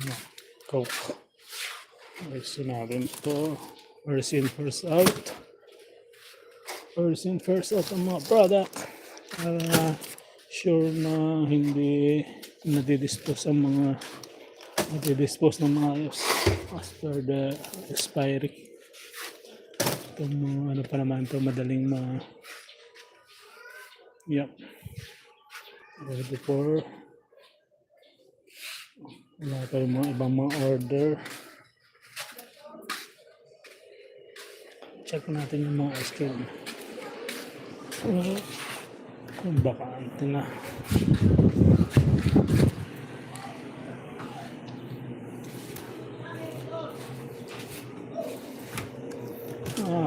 Yan. Coke. Ayos natin ito. First in, first out. First in, first out ang mga product. Para sure na hindi nadidispose ang mga nadidispose ng mga ayos after the expiry. Itong mga ano pa naman ito, madaling yep. Ready for wala pa yung mga ibang mga order. Check natin yung mga ice cream. Bakante na.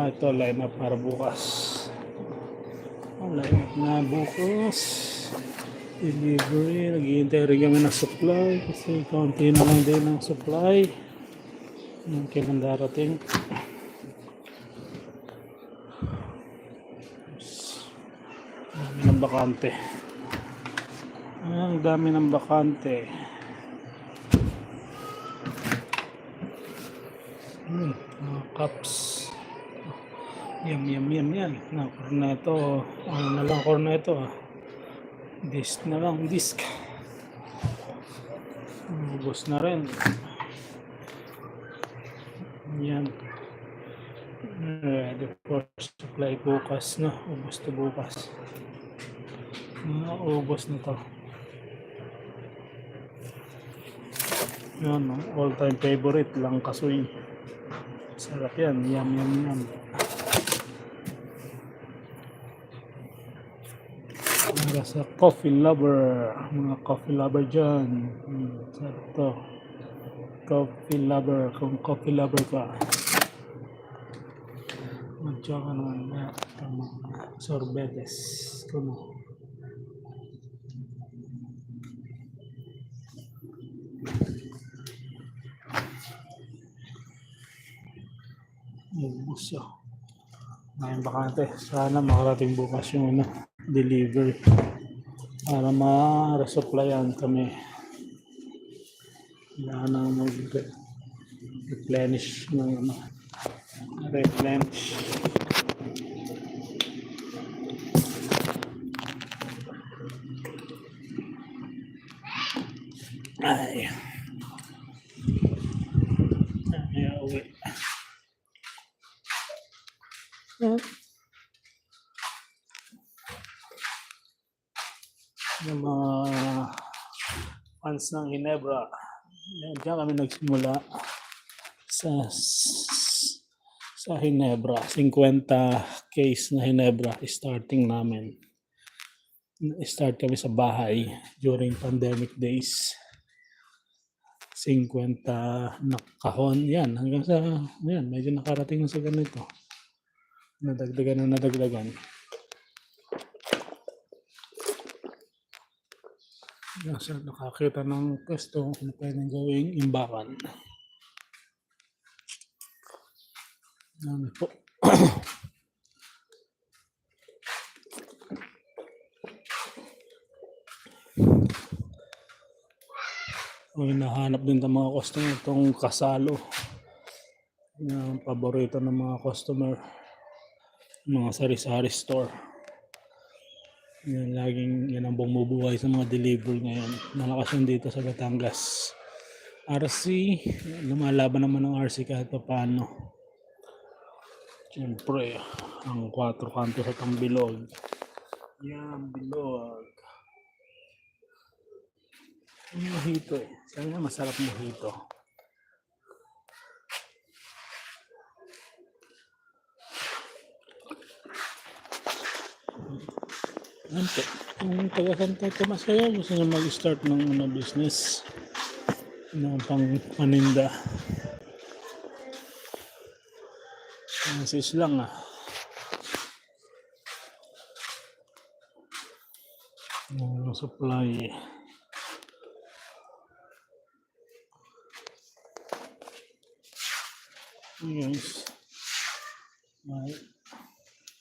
Ito line up para bukas. Line up na bukas. Delivery. Naghihintay rin kami ng supply kasi konti na lang din ang supply. Yung kailan darating. Dami ng bakante. Ang dami ng bakante. Cups. Yum yan. Na corneto. Ano na lang corneto. Disc na lang. Disc. Ubus na rin. Yan. Ready for supply bukas na. Ubus to bukas. Ubus na to. Yan. All time favorite lang kasuy. Sarap yan. Yum. Para sa coffee lover, mga coffee lover dyan. Sarap to. Coffee lover, kung coffee lover ka. Madya ka naman na mga sorbetes. Kuno. Ubus yun. Ngayon bakante. Sana makarating bukas yung delivery para ma-resupplyan kami. Wala na mag-replenish ng replenish. Ay uwi. Yung mga fans ng Ginebra, diyan kami nagsimula sa Ginebra. 50 case na Ginebra starting namin. Start kami sa bahay during pandemic days. 50 na kahon yan hanggang sa yan, medyo nakarating na sa ganito. Nadagdagan. Nasa nakakita ng pwesto kung pwedeng gawing imbakan. Yan po. Hinahanap din ng mga customer itong kasalo. Yung paborito ng mga customer. Mga sari-sari store. Yan ang bumubuhay sa mga delivery ngayon. Malakas yun dito sa Batangas. RC, lumalaban naman ng RC kahit pa paano. Siyempre, ang 4 kanto sa Tambilog. Yan, bilog. Ang mojito eh. Sabi nga masarap mojito. Ante, kung taga Santa Tomas kayo, gusto nyo mag-start ng business ng paninda. Message lang supply. Yes.